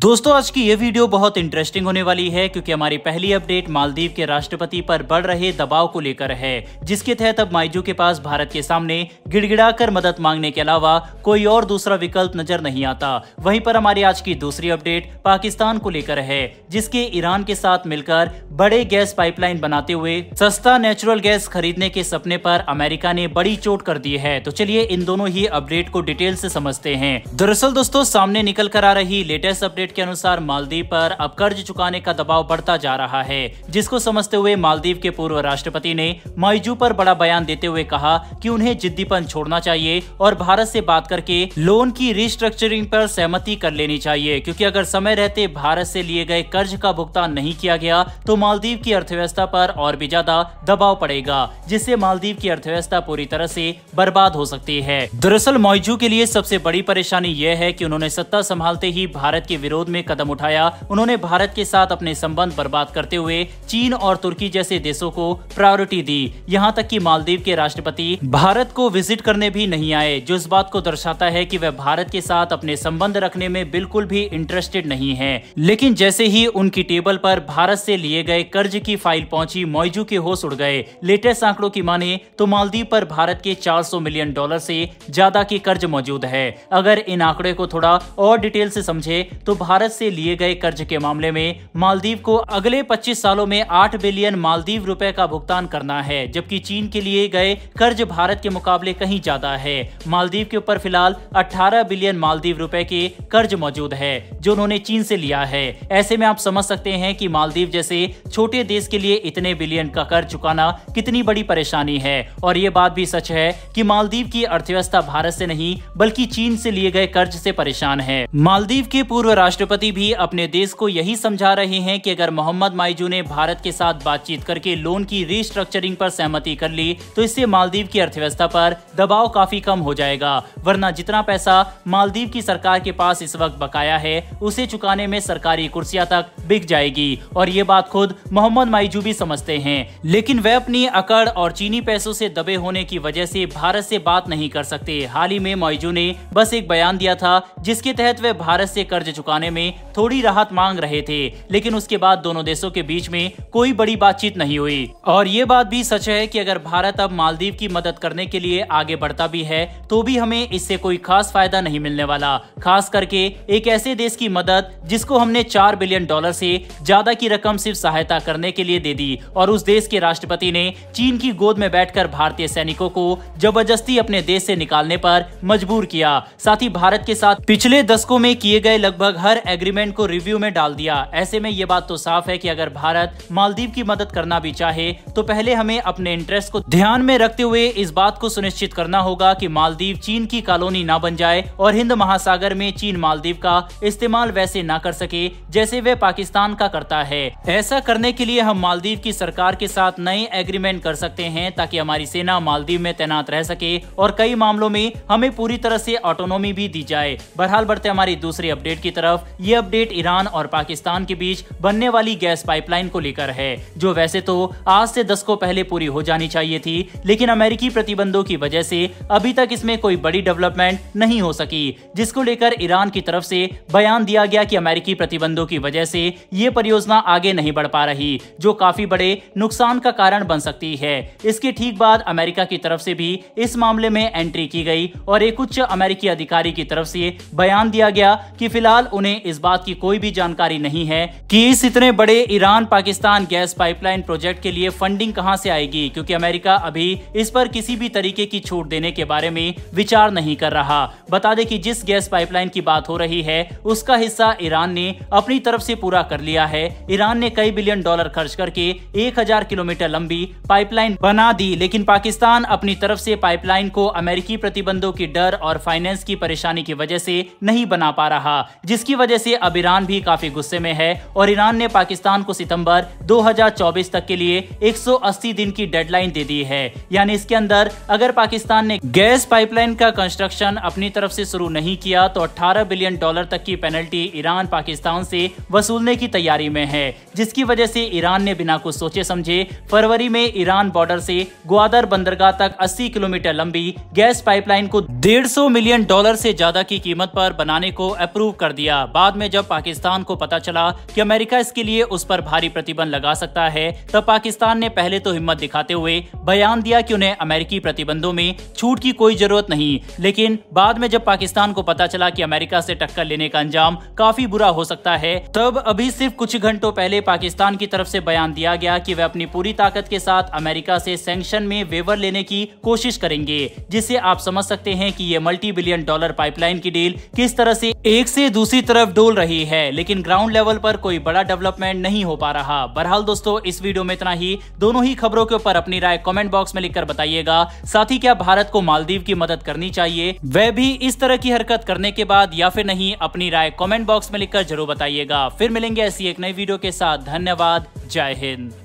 दोस्तों आज की ये वीडियो बहुत इंटरेस्टिंग होने वाली है क्योंकि हमारी पहली अपडेट मालदीव के राष्ट्रपति पर बढ़ रहे दबाव को लेकर है, जिसके तहत अब माइजू के पास भारत के सामने गिड़गिड़ाकर मदद मांगने के अलावा कोई और दूसरा विकल्प नजर नहीं आता। वहीं पर हमारी आज की दूसरी अपडेट पाकिस्तान को लेकर है, जिसके ईरान के साथ मिलकर बड़े गैस पाइपलाइन बनाते हुए सस्ता नेचुरल गैस खरीदने के सपने पर अमेरिका ने बड़ी चोट कर दी है। तो चलिए इन दोनों ही अपडेट को डिटेल से समझते हैं। दरअसल दोस्तों सामने निकल कर आ रही लेटेस्ट अपडेट के अनुसार मालदीव पर अब कर्ज चुकाने का दबाव बढ़ता जा रहा है, जिसको समझते हुए मालदीव के पूर्व राष्ट्रपति ने माइजू पर बड़ा बयान देते हुए कहा कि उन्हें जिद्दीपन छोड़ना चाहिए और भारत से बात करके लोन की रिस्ट्रक्चरिंग पर सहमति कर लेनी चाहिए, क्योंकि अगर समय रहते भारत से लिए गए कर्ज का भुगतान नहीं किया गया तो मालदीव की अर्थव्यवस्था पर और भी ज्यादा दबाव पड़ेगा, जिससे मालदीव की अर्थव्यवस्था पूरी तरह से बर्बाद हो सकती है। दरअसल माइजू के लिए सबसे बड़ी परेशानी यह है कि उन्होंने सत्ता संभालते ही भारत के विरोध में कदम उठाया। उन्होंने भारत के साथ अपने संबंध बर्बाद करते हुए चीन और तुर्की जैसे देशों को प्रायोरिटी दी। यहाँ तक कि मालदीव के राष्ट्रपति भारत को विजिट करने भी नहीं आए, जो इस बात को दर्शाता है कि वह भारत के साथ अपने संबंध रखने में बिल्कुल भी इंटरेस्टेड नहीं है। लेकिन जैसे ही उनकी टेबल पर भारत से लिए गए कर्ज की फाइल पहुंची, माइजू के होश उड़ गए। लेटेस्ट आंकड़ों की माने तो मालदीव पर भारत के $400 मिलियन से ज्यादा के कर्ज मौजूद है। अगर इन आंकड़े को थोड़ा और डिटेल से समझे तो भारत से लिए गए कर्ज के मामले में मालदीव को अगले 25 सालों में 8 बिलियन मालदीव रुपए का भुगतान करना है, जबकि चीन के लिए गए कर्ज भारत के मुकाबले कहीं ज्यादा है। मालदीव के ऊपर फिलहाल 18 बिलियन मालदीव रुपए के कर्ज मौजूद है, जो उन्होंने चीन से लिया है। ऐसे में आप समझ सकते हैं कि मालदीव जैसे छोटे देश के लिए इतने बिलियन का कर्ज चुकाना कितनी बड़ी परेशानी है। और ये बात भी सच है कि मालदीव की अर्थव्यवस्था भारत से नहीं बल्कि चीन से लिए गए कर्ज से परेशान है। मालदीव के पूर्व राष्ट्रपति भी अपने देश को यही समझा रहे हैं कि अगर मोहम्मद माइजू ने भारत के साथ बातचीत करके लोन की रिस्ट्रक्चरिंग पर सहमति कर ली तो इससे मालदीव की अर्थव्यवस्था पर दबाव काफी कम हो जाएगा, वरना जितना पैसा मालदीव की सरकार के पास इस वक्त बकाया है उसे चुकाने में सरकारी कुर्सियां तक बिक जाएगी। और ये बात खुद मोहम्मद माइजू भी समझते हैं, लेकिन वे अपनी अकड़ और चीनी पैसों से दबे होने की वजह से भारत से बात नहीं कर सकते। हाल ही में माइजू ने बस एक बयान दिया था जिसके तहत वे भारत से कर्ज चुकाने में थोड़ी राहत मांग रहे थे, लेकिन उसके बाद दोनों देशों के बीच में कोई बड़ी बातचीत नहीं हुई। और ये बात भी सच है कि अगर भारत अब मालदीव की मदद करने के लिए आगे बढ़ता भी है तो भी हमें इससे कोई खास फायदा नहीं मिलने वाला, खास करके एक ऐसे देश की मदद जिसको हमने $4 बिलियन से ज्यादा की रकम सिर्फ सहायता करने के लिए दे दी। और उस देश के राष्ट्रपति ने चीन की गोद में बैठकर भारतीय सैनिकों को जबरदस्ती अपने देश से निकालने पर मजबूर किया। साथ ही भारत के साथ पिछले दशकों में किए गए लगभग हर एग्रीमेंट को रिव्यू में डाल दिया। ऐसे में ये बात तो साफ है कि अगर भारत मालदीव की मदद करना भी चाहे तो पहले हमें अपने इंटरेस्ट को ध्यान में रखते हुए इस बात को सुनिश्चित करना होगा कि मालदीव चीन की कॉलोनी ना बन जाए और हिंद महासागर में चीन मालदीव का इस्तेमाल वैसे ना कर सके जैसे वे पाकिस्तान का करता है। ऐसा करने के लिए हम मालदीव की सरकार के साथ नए एग्रीमेंट कर सकते हैं ताकि हमारी सेना मालदीव में तैनात रह सके और कई मामलों में हमें पूरी तरह से ऑटोनॉमी भी दी जाए। बहरहाल बढ़ते हमारी दूसरी अपडेट की तरफ। ये अपडेट ईरान और पाकिस्तान के बीच बनने वाली गैस पाइपलाइन को लेकर है, जो वैसे तो आज से दशकों पहले पूरी हो जानी चाहिए थी, लेकिन अमेरिकी प्रतिबंधों की वजह से अभी तक इसमें कोई बड़ी डेवलपमेंट नहीं हो सकी, जिसको लेकर ईरान की तरफ से बयान दिया गया कि अमेरिकी प्रतिबंधों की वजह से ये परियोजना आगे नहीं बढ़ पा रही, जो काफी बड़े नुकसान का कारण बन सकती है। इसके ठीक बाद अमेरिका की तरफ से भी इस मामले में एंट्री की गई और एक उच्च अमेरिकी अधिकारी की तरफ से बयान दिया गया कि फिलहाल उन्हें इस बात की कोई भी जानकारी नहीं है कि इस इतने बड़े Iran Pakistan gas pipeline project के लिए फंडिंग कहां से आएगी, क्योंकि अमेरिका अभी इस पर किसी भी तरीके की छूट देने के बारे में विचार नहीं कर रहा। बता दें कि जिस गैस पाइपलाइन की बात हो रही है उसका हिस्सा ईरान ने अपनी तरफ से पूरा कर लिया है। ईरान ने कई बिलियन डॉलर खर्च करके 1000 किलोमीटर लंबी पाइपलाइन बना दी, लेकिन पाकिस्तान अपनी तरफ से पाइपलाइन को अमेरिकी प्रतिबंधों की डर और फाइनेंस की परेशानी की वजह से नहीं बना पा रहा, जिसकी वजह से अब ईरान भी काफी गुस्से में है। और ईरान ने पाकिस्तान को सितंबर 2024 तक के लिए 180 दिन की डेडलाइन दे दी है। यानी इसके अंदर अगर पाकिस्तान ने गैस पाइपलाइन का कंस्ट्रक्शन अपनी तरफ से शुरू नहीं किया तो $18 बिलियन तक की पेनल्टी ईरान पाकिस्तान से वसूलने की तैयारी में है, जिसकी वजह से ईरान ने बिना कुछ सोचे समझे फरवरी में ईरान बॉर्डर से ग्वादर बंदरगाह तक 80 किलोमीटर लंबी गैस पाइपलाइन को $150 मिलियन से ज्यादा की कीमत पर बनाने को अप्रूव कर दिया। बाद में जब पाकिस्तान को पता चला कि अमेरिका इसके लिए उस पर भारी प्रतिबंध लगा सकता है, तब पाकिस्तान ने पहले तो हिम्मत दिखाते हुए बयान दिया कि उन्हें अमेरिकी प्रतिबंधों में छूट की कोई जरूरत नहीं। लेकिन बाद में जब पाकिस्तान को पता चला कि अमेरिका से टक्कर लेने का अंजाम काफी बुरा हो सकता है, तब अभी सिर्फ कुछ घंटों पहले पाकिस्तान की तरफ से बयान दिया गया कि वे अपनी पूरी ताकत के साथ अमेरिका से सैंक्शन में वेवर लेने की कोशिश करेंगे, जिससे आप समझ सकते हैं कि ये मल्टी बिलियन डॉलर पाइपलाइन की डील किस तरह से एक से दूसरी तरफ डोल रही है। लेकिन ग्राउंड लेवल पर कोई बड़ा डेवलपमेंट नहीं हो पा रहा। बहरहाल दोस्तों, इस वीडियो में इतना ही। दोनों ही खबरों के ऊपर अपनी राय कमेंट बॉक्स में लिखकर बताइएगा। साथ ही क्या भारत को मालदीव की मदद करनी चाहिए, वह भी इस तरह की हरकत करने के बाद, या फिर नहीं, अपनी राय कमेंट बॉक्स में लिखकर जरूर बताइएगा। फिर मिलेंगे ऐसी एक नई वीडियो के साथ। धन्यवाद। जय हिंद।